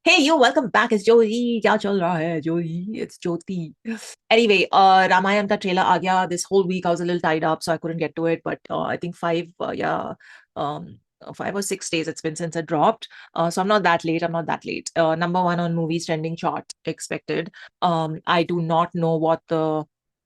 Hey you, welcome back. It's Jyoti. क्या चल रहा है Jyoti? It's Jyoti. Anyway, Ramayan का trailer आ गया. This whole week I was a little tied up, so I couldn't get to it. But I think um, 5 or 6 days it's been since it dropped. So I'm not that late. I'm not that late. Number one on movies trending chart expected. I do not know what the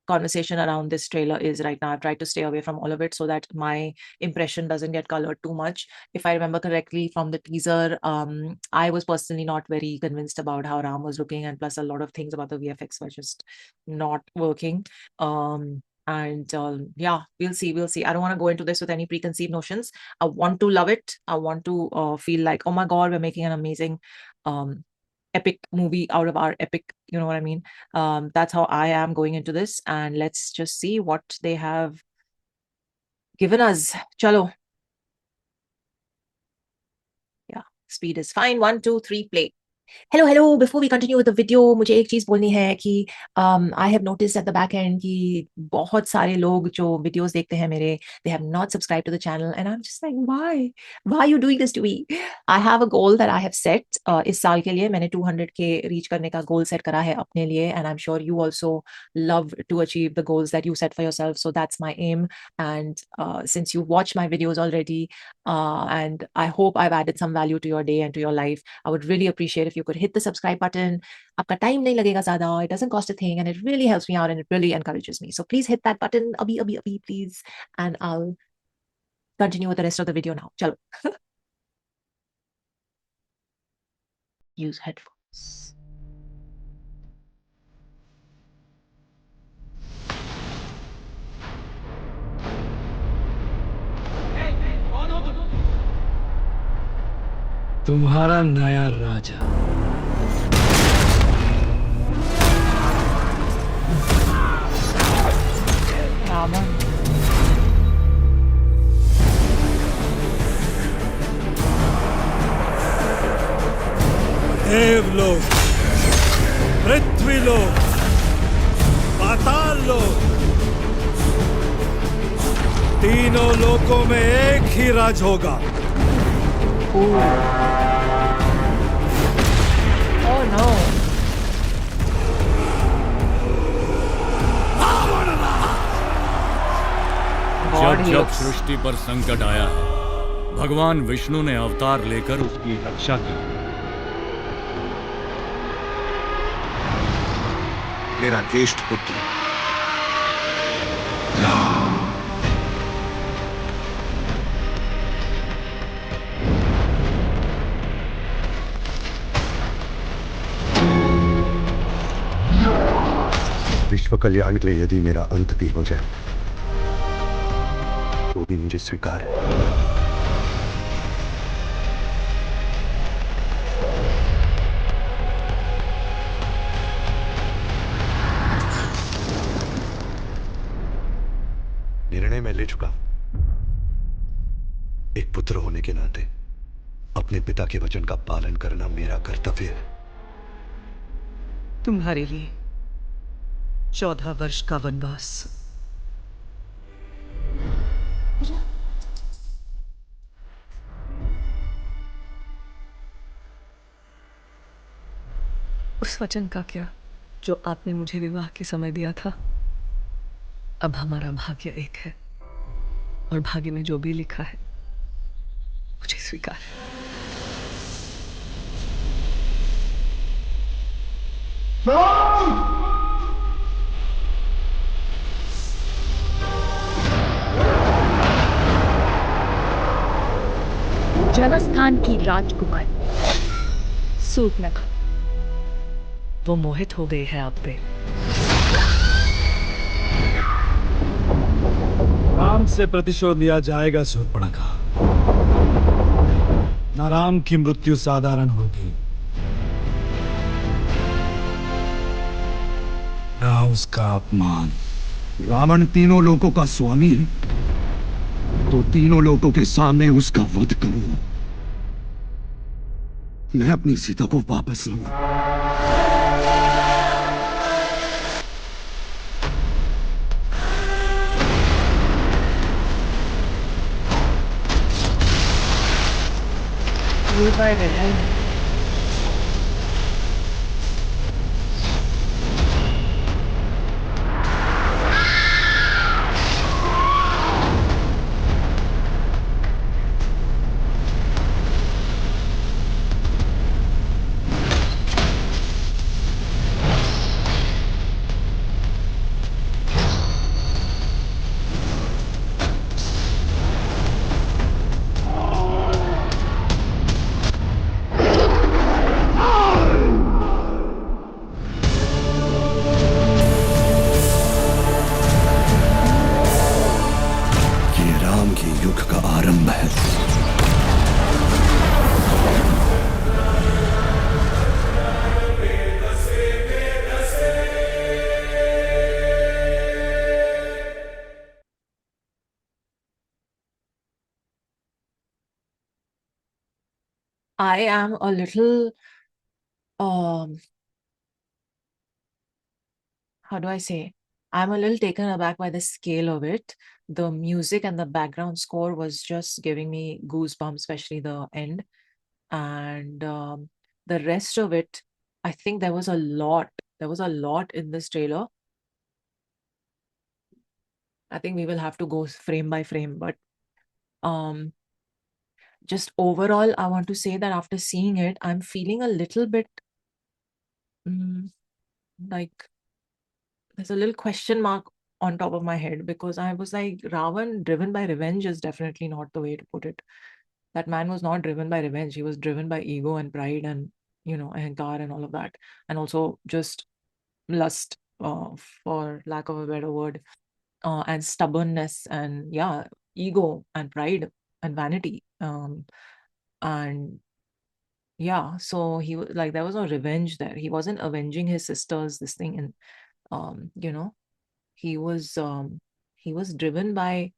conversation around this trailer is right now. I've tried to stay away from all of it so that my impression doesn't get colored too much. If I remember correctly from the teaser, I was personally not very convinced about how Ram was looking, and plus a lot of things about the VFX were just not working. And yeah, we'll see. We'll see. I don't want to go into this with any preconceived notions. I want to love it. I want to feel like, oh my God, we're making an amazing um, epic movie out of our epic. You know what I mean? That's how I am going into this. And let's just see what they have given us. Chalo. Yeah, speed is fine. 1, 2, 3, play. Hello hello before we continue with the video मुझे एक चीज बोलनी है कि I have notice at the back end कि बहुत सारे लोग जो वीडियोस देखते हैं मेरे they have not subscribe to the channel and I am just like why you doing this to me I have a goal that I have set इस साल के लिए मैंने 200 के रीच करने का गोल सेट करा है अपने लिए and I am sure you also love to achieve the goals that you set for yourself so that's my aim and since you watch my videos already and I hope I've added some value to your day and to your life. I would really appreciate if you could hit the subscribe button. आपका time नहीं लगेगा ज़्यादा. It doesn't cost a thing and it really helps me out and it really encourages me. So please hit that button abhi please and I'll continue with the rest of the video now. चलो. Use headphones. तुम्हारा नया राजा Rama. देवलोक, पृथ्वीलोक, पाताल लोक, तीनों लोकों में एक ही राज होगा. Oh no. जब जब सृष्टि पर संकट आया है, भगवान विष्णु ने अवतार लेकर उसकी रक्षा की. मेरा ज्येष्ठ पुत्र विश्व कल्याण के लिए यदि मेरा अंत भी हो जाए तो भी मुझे स्वीकार है. निर्णय मैं ले चुका. एक पुत्र होने के नाते अपने पिता के वचन का पालन करना मेरा कर्तव्य है. तुम्हारे लिए 14 वर्ष का वनवास. उस वचन का क्या जो आपने मुझे विवाह के समय दिया था. अब हमारा भाग्य एक है और भाग्य में जो भी लिखा है मुझे स्वीकार है. जनस्थान की राजकुमारी सूर्पनखा. वो मोहित हो गए हैं आप पे. राम से प्रतिशोध लिया जाएगा सूर्पणखा. न राम की मृत्यु साधारण होगी न उसका अपमान. रावण तीनों लोकों का स्वामी है तो तीनों लोकों के सामने उसका वध करूं. मैं अपनी सीता को वापस लाऊं. I am a little, um, how do I say? I'm a little taken aback by the scale of it. The music and the background score was just giving me goosebumps, especially the end. And the rest of it, I think there was a lot. There was a lot in this trailer. I think we will have to go frame by frame, but um, just overall, I want to say that after seeing it, I'm feeling a little bit mm, like there's a little question mark on top of my head, because I was like, Ravan driven by revenge is definitely not the way to put it. That man was not driven by revenge. He was driven by ego and pride and, ahankar and all of that. And also just lust, for lack of a better word, and stubbornness and, yeah, ego and pride and vanity. And yeah, so he was like, there was no revenge there. He wasn't avenging his sisters, this thing. And, um, you know, he was um, he was driven by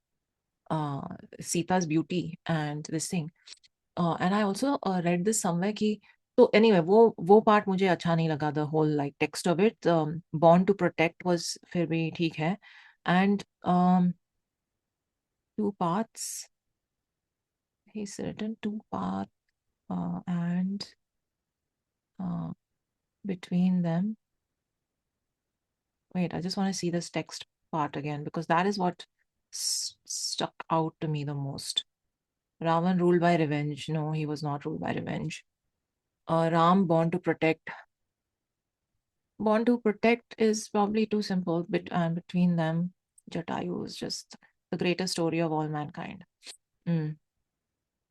uh, Sita's beauty and this thing. And I also read this somewhere कि so anyway वो part मुझे अच्छा नहीं लगा, the whole like text of it. Born to protect was फिर भी ठीक है. And two parts, he's written two parts, and uh, between them, wait, I just want to see this text part again, because that is what stuck out to me the most. Ravan ruled by revenge. No, he was not ruled by revenge. Ram born to protect. Born to protect is probably too simple, and between them, Jatayu is just the greatest story of all mankind.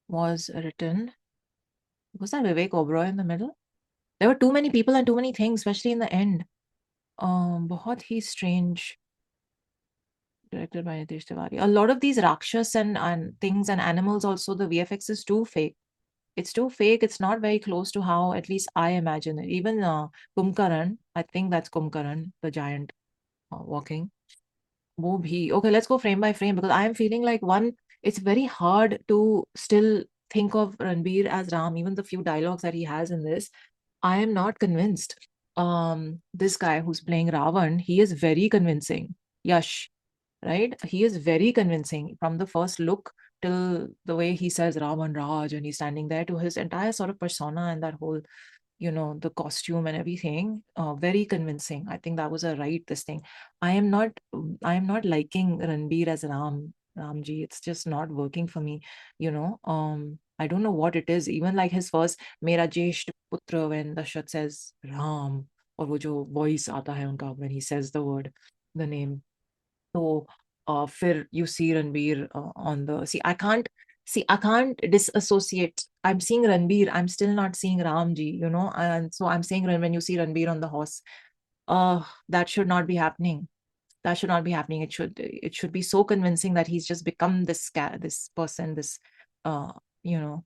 Was written. Was that Vivek Oberoi in the middle? There were too many people and too many things, especially in the end. बहुत ही strange. Directed by Nitesh Tiwari. A lot of these Rakshas and things and animals also, the VFX is too fake. It's too fake. It's not very close to how at least I imagine it. Even Kumkaran, I think that's Kumkaran, the giant walking. वो भी. Okay, let's go frame by frame, because I am feeling like it's very hard to still think of Ranbir as Ram, even the few dialogues that he has in this. I am not convinced. This guy who's playing Ravan, he is very convincing. Yash, right? He is very convincing from the first look till the way he says Ravan Raj and he's standing there, to his entire sort of persona and that whole, the costume and everything. Very convincing. I think that was a right this thing. I am not liking Ranbir as Ramji. It's just not working for me. I don't know what it is. Even like his first Mera Jesht Putra, when Dashrath says Ram, or wo jo voice aata hai unka when he says the name. So फिर you see Ranbir on the I can't disassociate. I'm seeing Ranbir. I'm still not seeing Ramji, and so I'm saying when you see Ranbir on the horse, that should not be happening. That should not be happening. It should be so convincing that he's just become this person, this uh you know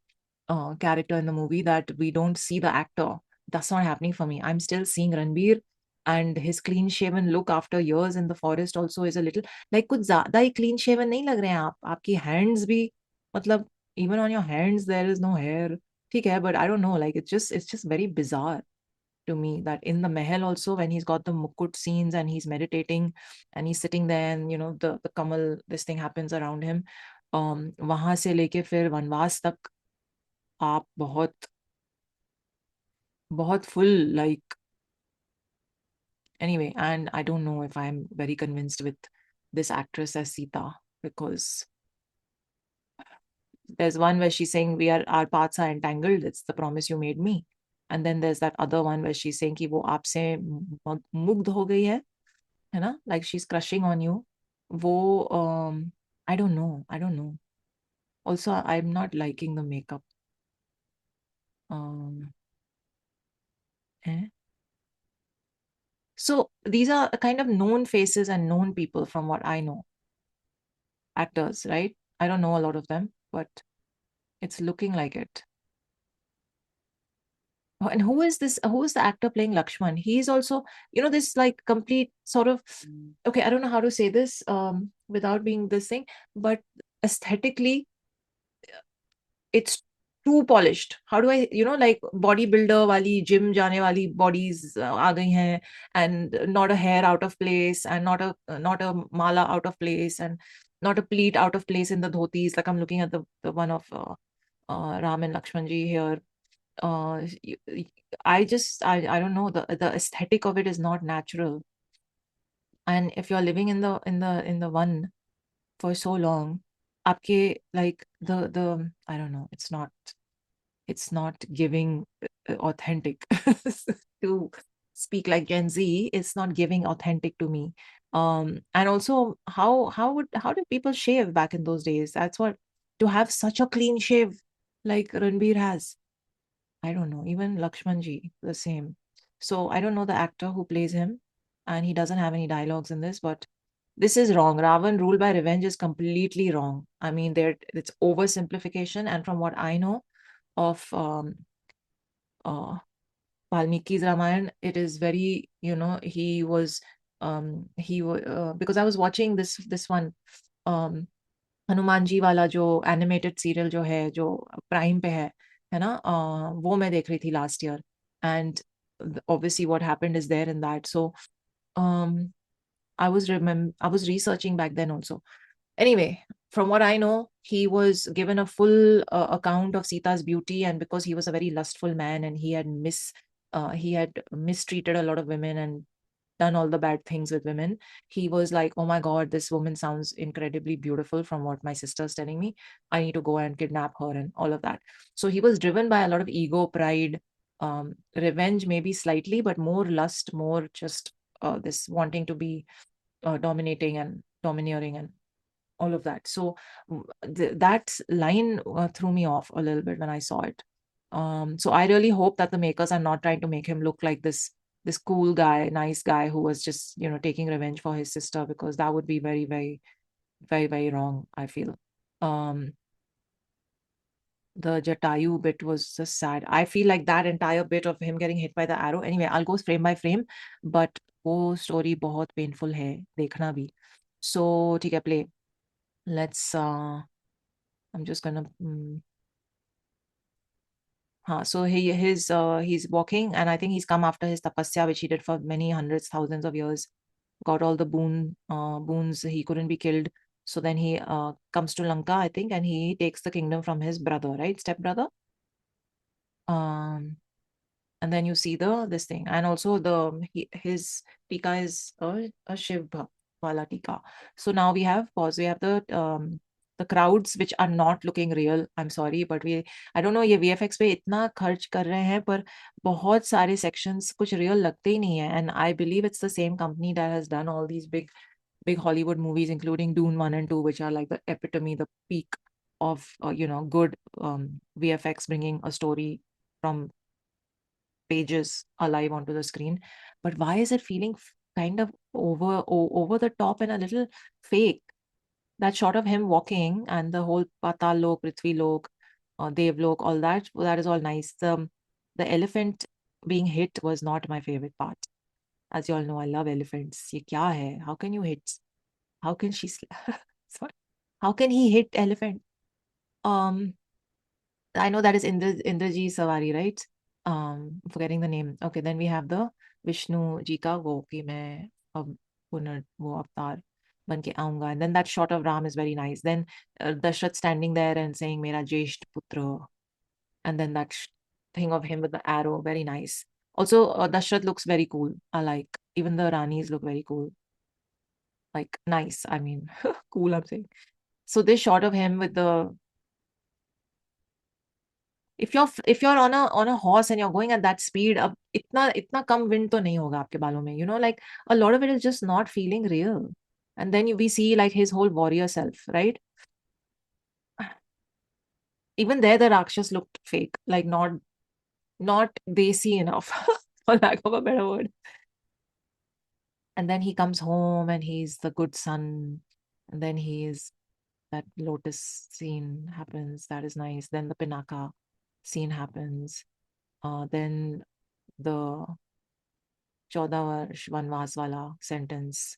character in the movie, that we don't see the actor. That's not happening for me. I'm still seeing Ranbir, and his clean shaven look after years in the forest also is a little like कुछ ज्यादा ही clean shaven नहीं लग रहे हैं आप. आपकी hands भी, मतलब, even on your hands there is no hair. ठीक है, but I don't know, like it's just very bizarre to me that in the Mahal also, when he's got the Mukut scenes and he's meditating and he's sitting there, and the Kamal, this thing happens around him. वहां से लेके फिर वनवास तक आप बहुत बहुत full, like, anyway. And I don't know if I'm very convinced with this actress as Sita, because there's one where she's saying our paths are entangled, it's the promise you made me. And then there's that other one where she's saying कि वो आपसे मुग्ध हो गई है ना, like she's crushing on you. वो I don't know. Also, I'm not liking the makeup. um eh? So these are kind of known faces and known people from what I know, actors, right? I don't know a lot of them, but it's looking like it. Oh, and who is this? Who is the actor playing Lakshman? He's also, this like complete sort of, okay, I don't know how to say this without being this thing, but aesthetically, it's too polished. How do I, like bodybuilder wali, gym जाने वाली bodies आ गई हैं, and not a hair out of place, and not a mala out of place, and not a pleat out of place in the dhotis. Like I'm looking at the one of Ram and Lakshman ji here. I don't know, the aesthetic of it is not natural. And if you're living in the one for so long, आपके like the I don't know, it's not giving authentic. To speak like Gen Z, it's not giving authentic to me. And also, how did people shave back in those days? That's what, to have such a clean shave like Ranbir has. I don't know. Even Lakshman ji, the same. So I don't know the actor who plays him, and he doesn't have any dialogues in this, but this is wrong. Ravan ruled by revenge is completely wrong. I mean, it's oversimplification, and from what I know of uh, Valmiki's Ramayan, it is very, he was because I was watching this one um Hanuman ji वाला जो animated serial जो है, जो prime पे है ना, वो मैं देख रही थी last year, and obviously what happened is there in that. So um I was researching back then also. Anyway, from what I know, he was given a full account of Sita's beauty, and because he was a very lustful man, and he had mistreated a lot of women and done all the bad things with women, he was like, oh my god, this woman sounds incredibly beautiful from what my sister's telling me. I need to go and kidnap her and all of that. So he was driven by a lot of ego, pride, revenge, maybe slightly, but more lust, more just this wanting to be dominating and domineering and all of that. So that line threw me off a little bit when I saw it. So I really hope that the makers are not trying to make him look like this cool guy, nice guy who was just, taking revenge for his sister, because that would be very, very, very, very wrong, I feel. Um, the Jatayu bit was just sad. I feel like that entire bit of him getting hit by the arrow. Anyway, I'll go frame by frame, but वो story बहुत painful है देखना भी. So ठीक है, play. Let's I'm just gonna so he's walking, and I think he's come after his tapasya, which he did for many hundreds, thousands of years, got all the boons, he couldn't be killed. So then he comes to Lanka, I think, and he takes the kingdom from his brother, right? Step brother. And then you see this thing, and also his tika is a Shiv wala tika. So now we have the crowds which are not looking real. I'm sorry, but I don't know, ये VFX पे इतना खर्च कर रहे हैं, पर बहुत सारे sections कुछ real लगते ही नहीं है. And I believe it's the same company that has done all these big Hollywood movies, including Dune 1 and 2, which are like the epitome, the peak of good VFX, bringing a story from pages alive onto the screen. But why is it feeling kind of over the top and a little fake? That shot of him walking and the whole Patal Lok, Prithvi Lok, Dev Lok, all that is all nice. The elephant being hit was not my favorite part. As you all know, I love elephants. Ye kya hai? How can you hit? How can she? Sorry. How can he hit elephant? Um, I know that is Indraji Savari, right? Forgetting the name. Okay, then we have the Vishnu ji ka wo कि मैं अब वो अवतार बन के आऊंगा. And then that shot of Ram is very nice. Then Dashrath standing there and saying मेरा ज्येष्ठ पुत्र. And then that thing of him with the arrow, very nice. Also, Dashrath looks very cool. I like, even the Ranis look very cool. Like nice. I mean, cool, I'm saying. So this shot of him with the, if you're on a horse and you're going at that speed, अब इतना कम wind तो नहीं होगा आपके बालों में, like a lot of it is just not feeling real. And then we see like his whole warrior self, right? Even there the Rakshas looked fake, like not desi enough, for lack of a better word. And then he comes home and he's the good son, and then that lotus scene happens, that is nice. Then the Pinaka scene happens. Then the 14 वर्ष वनवास वाला sentence.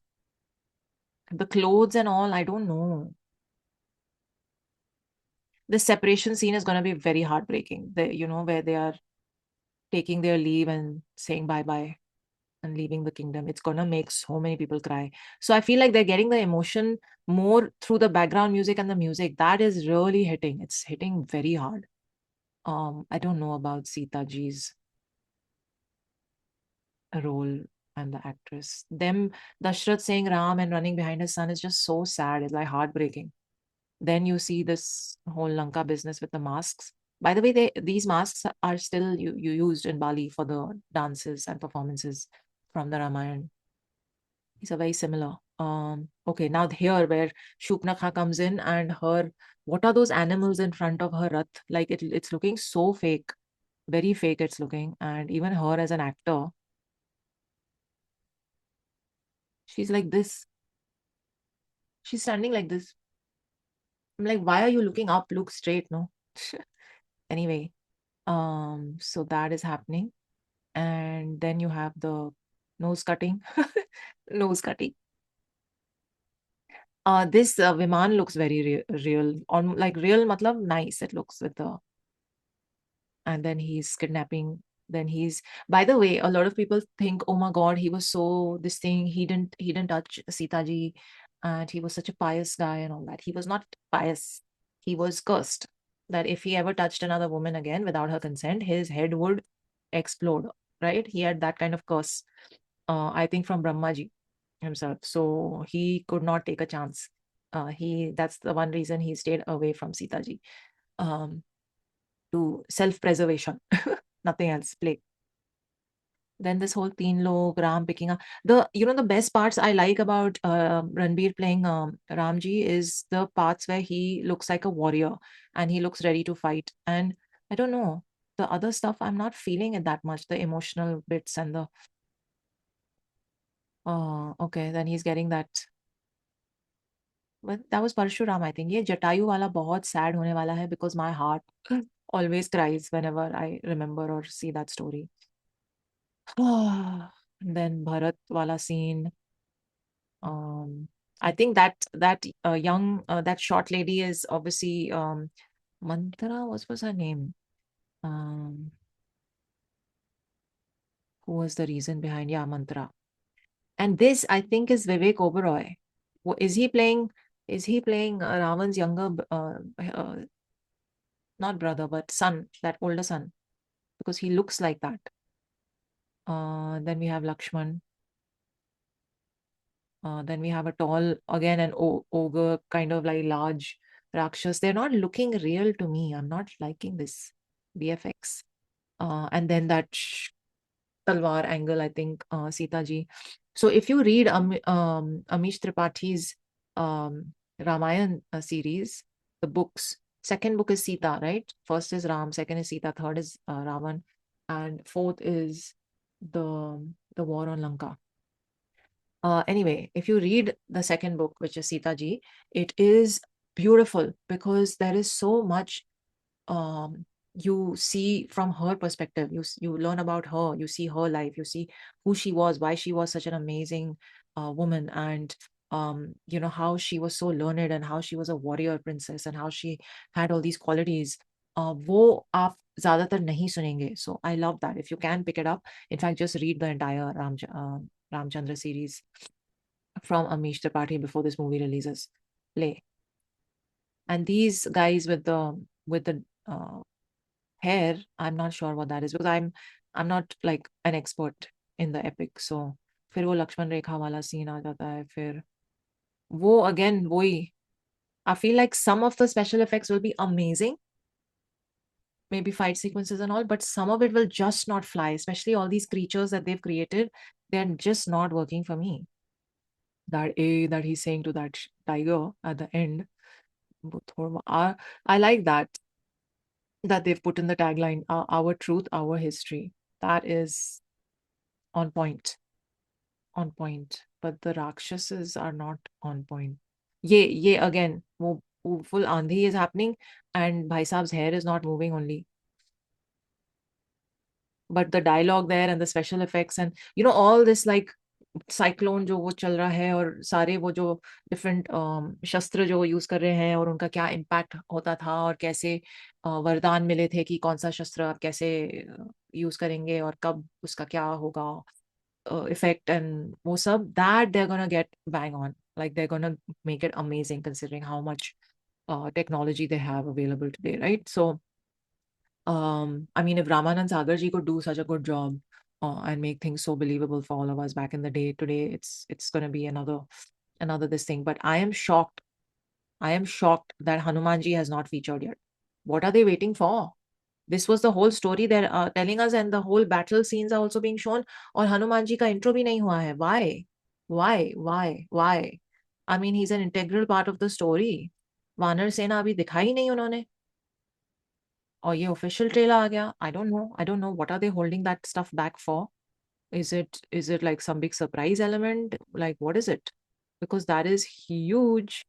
The clothes and all, I don't know. the separation scene is going to be very heartbreaking. Where they are taking their leave and saying bye bye and leaving the kingdom. It's gonna make so many people cry. So I feel like they're getting the emotion more through the background music and the music. That is really hitting. It's hitting very hard. I don't know about Sita Ji's role and the actress. Them Dashrath saying Ram and running behind his son is just so sad. It's like heartbreaking. Then you see this whole Lanka business with the masks. By the way, these masks are still you used in Bali for the dances and performances from the Ramayana. These are very similar. Okay, now here where Shupnakha comes in and what are those animals in front of her rath? Like it's looking so fake, very fake it's looking. And even her as an actor, she's like this. She's standing like this. I'm like, why are you looking up? Look straight, no? Anyway, so that is happening. And then you have the nose cutting. Nose cutting. This Viman looks very real. On like real matlab nice it looks with the, and then he's kidnapping. Then he's, by the way, a lot of people think, oh my god, he was so this thing, he didn't touch Sita ji, and he was such a pious guy and all that. He was not pious. He was cursed that if he ever touched another woman again without her consent, his head would explode, right? He had that kind of curse, I think from Brahma ji himself. So he could not take a chance. That's the one reason he stayed away from Sita ji. To self-preservation, nothing else. Play. Then this whole teen log, Ram picking up the best parts I like about Ranbir playing Ramji is the parts where he looks like a warrior and he looks ready to fight. And I don't know, the other stuff I'm not feeling it that much. The emotional bits and the okay, then he's getting that. But that was Parshuram, I think. ये जटायु वाला बहुत sad होने वाला है because my heart always cries whenever I remember or see that story. And then Bharat wala scene. I think that young that short lady is obviously Mantra. What was her name? Um, who was the reason behind? Yeah, Mantra. And this I think is Vivek Oberoi. Is he playing? Is he playing Ravan's younger, not brother, but son, that older son? Because he looks like that. Then we have Lakshman. Then we have a tall, again, an ogre, kind of like large Rakshas. They're not looking real to me. I'm not liking this VFX. And then that Talwar angle, I think, Sita ji. So if you read Amish Tripathi's Ramayan series, the books, second book is Sita, right? First is Ram, second is Sita, third is Ravan, and fourth is the war on Lanka. Anyway, if you read the second book, which is Sita Ji, it is beautiful because there is so much you see from her perspective. You learn about her, you see her life, you see who she was, why she was such an amazing woman, and how she was so learned and how she was a warrior princess and how she had all these qualities. वो आप ज़्यादातर नहीं सुनेंगे. So I love that. If you can pick it up, in fact, just read the entire Ramchandra series from Amish Tripathi before this movie releases. Play. And these guys with the hair, I'm not sure what that is because I'm not like an expert in the epic. So फिर वो लक्ष्मण रेखा वाला scene आ जाता है. फिर वो again वही. I feel like some of the special effects will be amazing, maybe fight sequences and all, but some of it will just not fly, especially all these creatures that they've created. They're just not working for me. That he's saying to that tiger at the end. I like that they've put in the tagline, our truth, our history. That is on point. On point. But the Rakshasas are not on point. Ye again, full andhi is happening and Bhai Saab's hair is not moving only. But the dialogue there and the special effects and all this like cyclone जो वो चल रहा है और सारे वो जो different शस्त्र जो यूज कर रहे हैं और उनका क्या इम्पैक्ट होता था और कैसे वरदान मिले थे कि कौन सा शस्त्र आप कैसे यूज करेंगे और कब उसका क्या होगा इफेक्ट एंड वो सब that they are gonna get bang on like they're gonna make it amazing considering how much technology they have available today, right? So I mean, if Ramanand Sagar ji could do such a good job and make things so believable for all of us back in the day, today it's going to be another this thing. But I am shocked. I am shocked that Hanuman ji has not featured yet. What are they waiting for? This was the whole story they're telling us, and the whole battle scenes are also being shown. और हनुमान जी का intro भी नहीं हुआ है. Why? Why? Why? Why? I mean, he's an integral part of the story. वानर सेना अभी दिखाई नहीं उन्होंने. और ये ऑफिशियल ट्रेलर आ गया. I don't know what are they holding that stuff back for. Is it like some big surprise element? Like what is it? Because that is huge.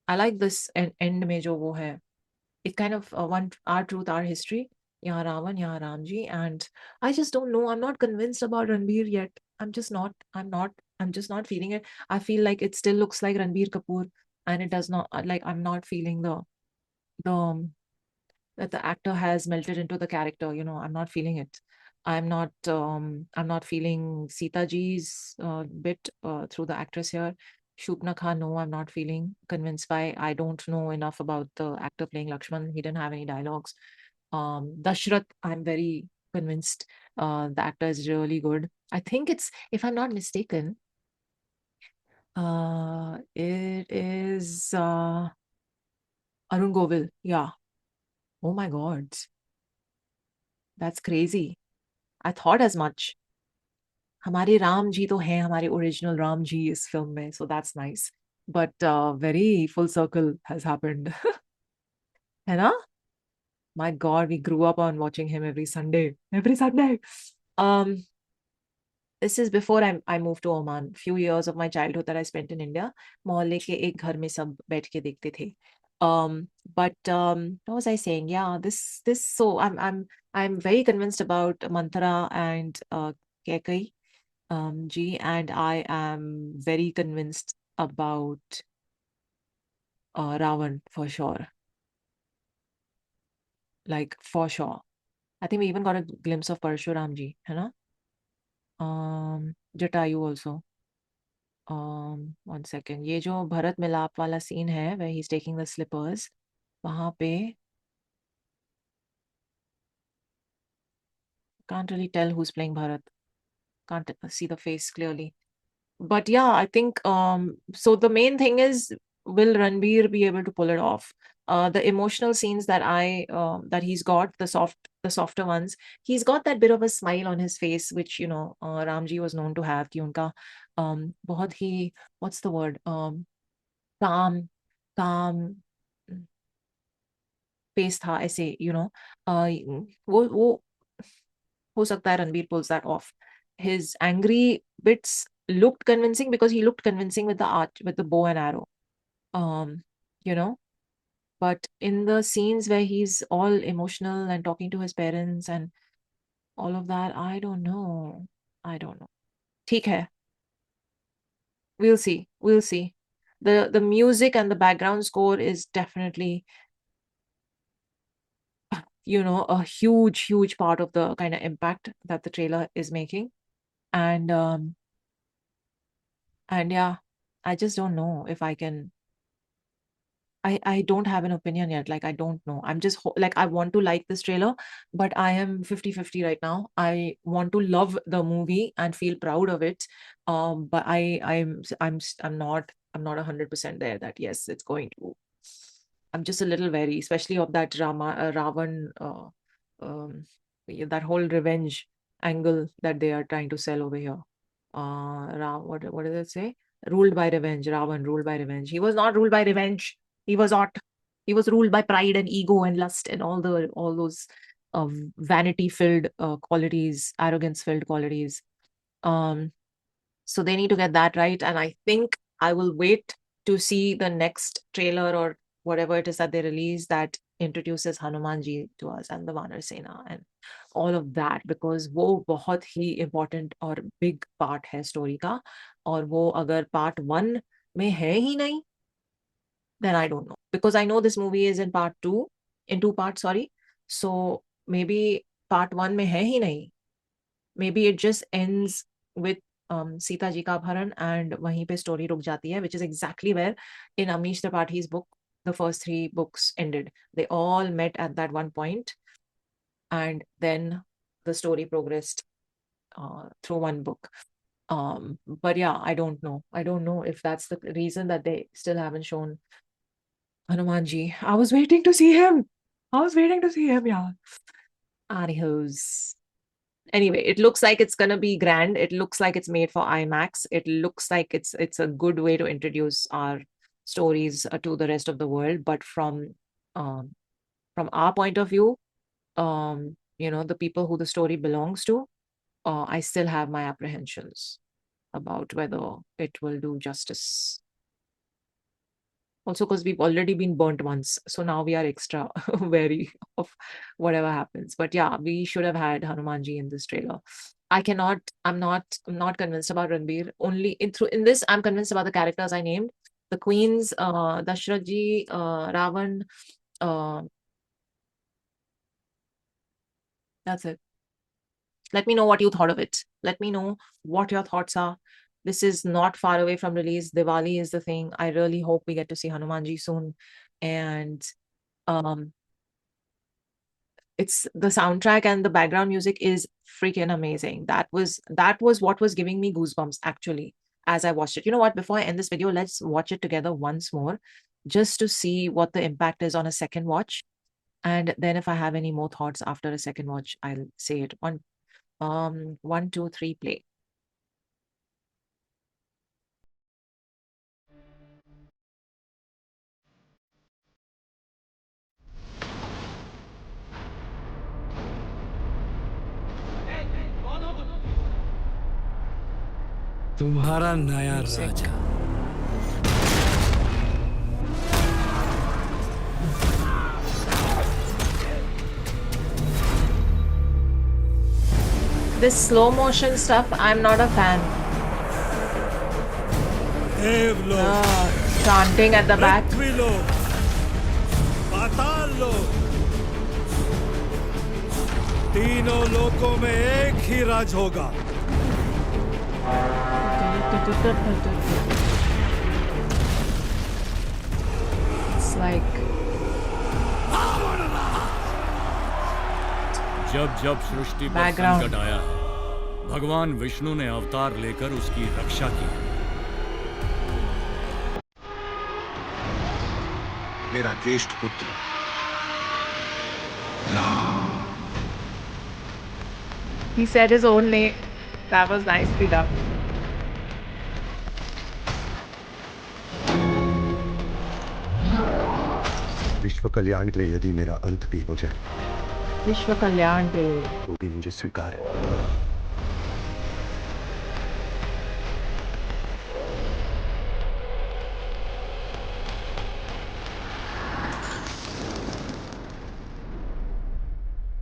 I like this end में जो वो है. It kind of one our truth, our history. यहाँ रावण, यहाँ Ram ji, and I just don't know. I'm not convinced about Ranbir yet. I'm just not. I'm just not feeling it. I feel like it still looks like Ranbir Kapoor, and it does not. Like I'm not feeling the that the actor has melted into the character. I'm not feeling it. I'm not feeling Sita ji's bit through the actress here. Shupnakha, no, I'm not feeling convinced by. I don't know enough about the actor playing Lakshman. He didn't have any dialogues. Dashrath, I'm very convinced. The actor is really good. I think it's, if I'm not mistaken, it is Arun Govil. Yeah. Oh my God. That's crazy. I thought as much. हमारे राम जी तो हैं हमारे original Ram ji इस film में, so that's nice. But very full circle has happened. है ना? My God, we grew up on watching him every Sunday. Every Sunday. Um, this is before I moved to Oman. Few years of my childhood that I spent in India. मोहल्ले के एक घर में सब बैठ के देखते थे. But what was I saying? Yeah, this so I'm very convinced about Manthara and Kekai G, and I am very convinced about Ravan for sure. Like for sure. I think we even got a glimpse of Parshuram ji, है ना? Jatayu also. One second. ये जो भरत मिलाप वाला scene है, where he's taking the slippers, वहाँ पे can't really tell who's playing Bharat. Can't see the face clearly. But yeah, I think so the main thing is, will Ranbir be able to pull it off? The emotional scenes that he's got, the softer ones, he's got that bit of a smile on his face, which Ramji was known to have. कि उनका बहुत ही, what's the word, calm calm face था ऐसे, वो हो सकता है Ranbir pulls that off. His angry bits looked convincing because he looked convincing with the bow and arrow. You know, but in the scenes where he's all emotional and talking to his parents and all of that, I don't know. ठीक है. We'll see. The music and the background score is definitely a huge part of the kind of impact that the trailer is making. And yeah, I just don't know if I can. I don't have an opinion yet. Like, I don't know. I'm just like, I want to like this trailer, but I am 50-50 right now. I want to love the movie and feel proud of it. But I'm not 100% there that yes, it's going to. I'm just a little wary, especially of that Ravan, that whole revenge angle that they are trying to sell over here. What does it say? Ruled by revenge. Ravan ruled by revenge. He was not ruled by revenge. He was not. He was ruled by pride and ego and lust and all those vanity-filled qualities, arrogance-filled qualities. So they need to get that right. And I think I will wait to see the next trailer or whatever it is that they release that introduces Hanuman ji to us and the Vanar Sena and all of that, because वो बहुत ही important और big part है story का, और वो अगर part 1 में है ही नहीं, then I don't know, because I know this movie is in two parts, sorry. So maybe part 1 में है ही नहीं. Maybe it just ends with Sita ji का अपहरण and वहीं पे story रुक जाती है, which is exactly where in Amish Tripathi's book the first 3 books ended. They all met at that one point, and then the story progressed through one book. But yeah, I don't know. I don't know if that's the reason that they still haven't shown Hanumanji. I was waiting to see him. Yeah. Anywho's. Anyway, it looks like it's gonna be grand. It looks like it's made for IMAX. It looks like it's a good way to introduce our stories to the rest of the world. But from our point of view, the people who the story belongs to, I still have my apprehensions about whether it will do justice. Also, because we've already been burnt once, so now we are extra wary of whatever happens. But yeah, we should have had Hanumanji in this trailer. I'm not convinced about Ranbir. Only in this, I'm convinced about the characters I named. The queens, Dashrath ji, Ravan, that's it. Let me know what you thought of it. Let me know what your thoughts are. This is not far away from release. Diwali is the thing. I really hope we get to see Hanumanji soon. And it's the soundtrack and the background music is freaking amazing. That was what was giving me goosebumps actually as I watched it. You know what? Before I end this video, let's watch it together once more, just to see what the impact is on a second watch. And then if I have any more thoughts after a second watch, I'll say it. 1, 2, 3, play. तुम्हारा नया राजा। This slow motion stuff, I'm not a fan. देवलोक, Chanting at the back. पृथ्वीलोक, पाताल लोक, तीनों लोकों में एक ही राज होगा। It's like जब जब सृष्टि पर Background. संकट आया है, भगवान विष्णु ने अवतार लेकर उसकी रक्षा की है। मेरा ज्येष्ठ पुत्र he said his own name. That was nicely done. विश्व कल्याण के लिए यदि मेरा अंत भी हो जाए Vishwa Kalyan पे तो भी मुझे स्वीकार है।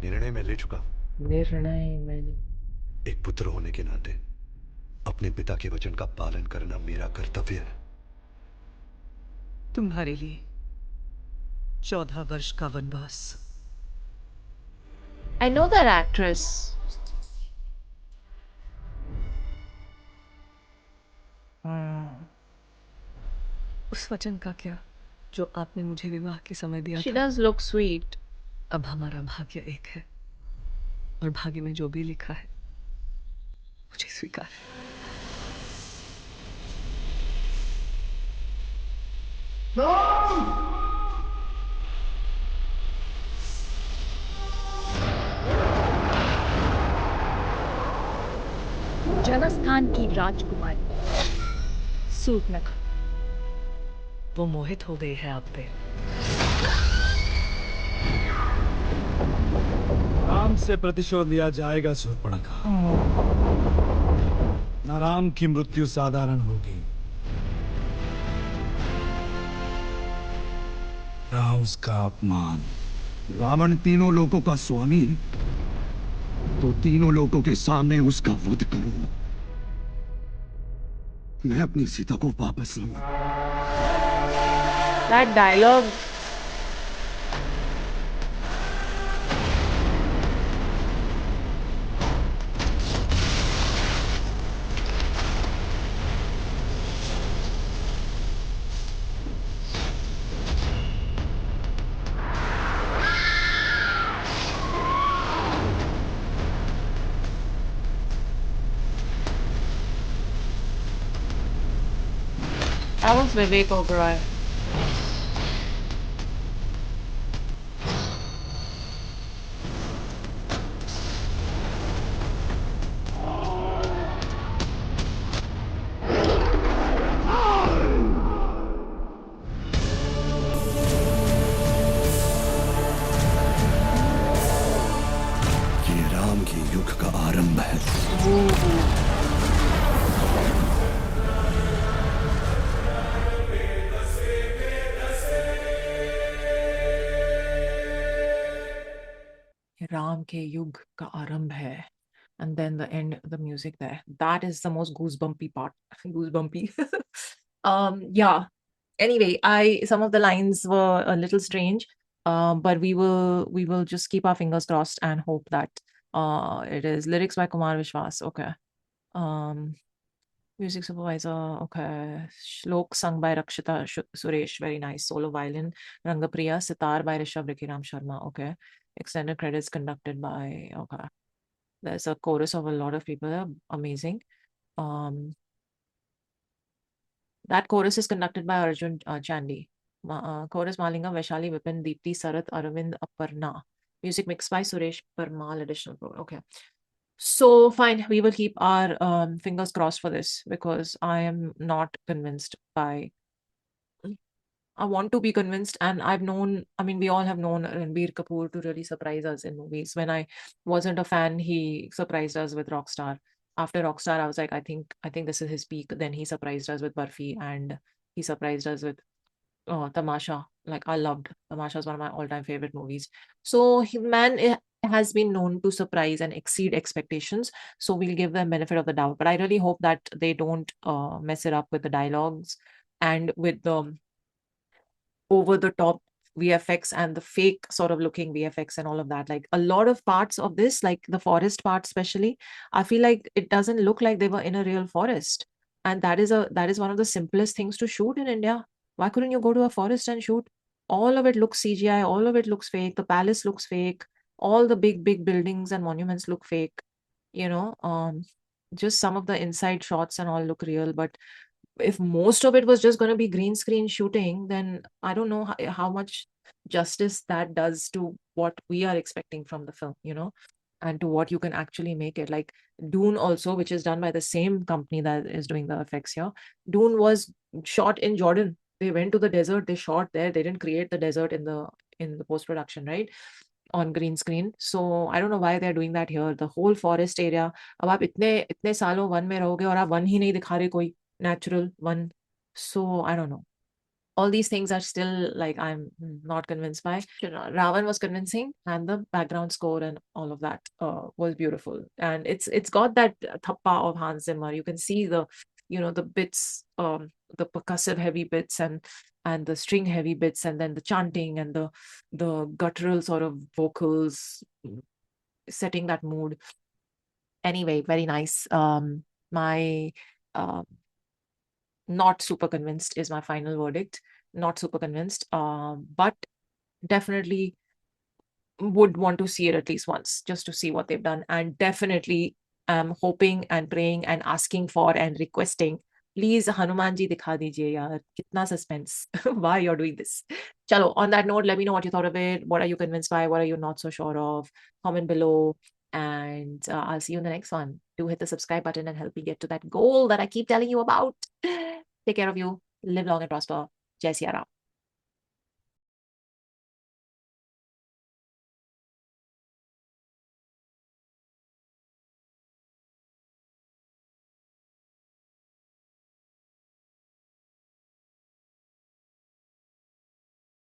निर्णय मैं ले चुका हूं। निर्णय मैंने एक पुत्र होने के नाते अपने पिता के वचन का पालन करना मेरा कर्तव्य है। तुम्हारे लिए 14 वर्ष का वनवास। I know that actress. उस वचन का क्या जो आपने मुझे विवाह के समय दिया She था? does look sweet. अब हमारा भाग्य एक है और भाग्य में जो भी लिखा है मुझे स्वीकार है। जनस्थान की राजकुमारी सूर्पनखा। वो मोहित हो गई है आप पे। राम से प्रतिशोध लिया जाएगा सूर्पणखा। न राम की मृत्यु साधारण होगी, न उसका अपमान। रावण तीनों लोकों का स्वामी है, तो तीनों लोकों के सामने उसका वध करूं। मैं अपनी सीता को वापस लूंगा। That dialogue. That was Vivek Oberoi. ये राम के युग का आरंभ है। Ram ke yug ka arambh hai. And then the end, the music there. That is the most goosebumpy part. Goosebumpy. Yeah. Anyway, some of the lines were a little strange. But we will just keep our fingers crossed and hope that it is lyrics by Kumar Vishwas. Okay. Um Music supervisor, okay. Shlok sung by Rakshita Suresh, very nice. Solo violin, Rangapriya, sitar by Rishabh Ram Sharma, okay. Extended credits conducted by, okay. There's a chorus of a lot of people, amazing. That chorus is conducted by Arjun Chandy. Chorus Malinga, Vaishali, Vipin, Deepti, Sarath, Aravind, Aparna. Music mixed by Suresh Parmal, additional. Okay. So fine, we will keep our fingers crossed for this because I am not convinced by. I want to be convinced, and we all have known Ranbir Kapoor to really surprise us in movies. When I wasn't a fan, he surprised us with Rockstar. After Rockstar, I was like, I think this is his peak. Then he surprised us with Barfi, and he surprised us with Tamasha. Like I loved Tamasha is one of my all-time favorite movies. So has been known to surprise and exceed expectations. So we'll give them benefit of the doubt. But I really hope that they don't mess it up with the dialogues and with the over the top VFX and the fake sort of looking VFX and all of that. Like a lot of parts of this, like the forest part especially, I feel like it doesn't look like they were in a real forest. And that is one of the simplest things to shoot in India. Why couldn't you go to a forest and shoot? All of it looks CGI, all of it looks fake. The palace looks fake. All the big buildings and monuments look fake. You know, just some of the inside shots and all look real, but if most of it was just going to be green screen shooting, then I don't know how much justice that does to what we are expecting from the film, and to what you can actually make it. Like Dune also, which is done by the same company that is doing the effects here. Dune was shot in Jordan. They went to the desert, they shot there. They didn't create the desert in the post production, right? On green screen. So I don't know why they're doing that here. The whole forest area. अब आप इतने इतने सालों one में रहोगे और आप one ही नहीं दिखा रहे कोई natural one. So I don't know. All these things are still like I'm not convinced by. Ravan was convincing, and the background score and all of that was beautiful. And it's got that thappa of Hans Zimmer. You can see the bits, the percussive heavy bits and the string heavy bits, and then the chanting and the guttural sort of vocals setting that mood. Anyway, very nice. My not super convinced is my final verdict. Not super convinced, but definitely would want to see it at least once just to see what they've done. And definitely am hoping and praying and asking for and requesting, please Hanuman ji dikha dijiye yaar, kitna suspense. Why you're doing this? Chalo, on that note, let me know what you thought of it. What are you convinced by? What are you not so sure of? Comment below, and I'll see you in the next one. Do hit the subscribe button and help me get to that goal that I keep telling you about. Take care of you. Live long and prosper. Jai Siya Ram.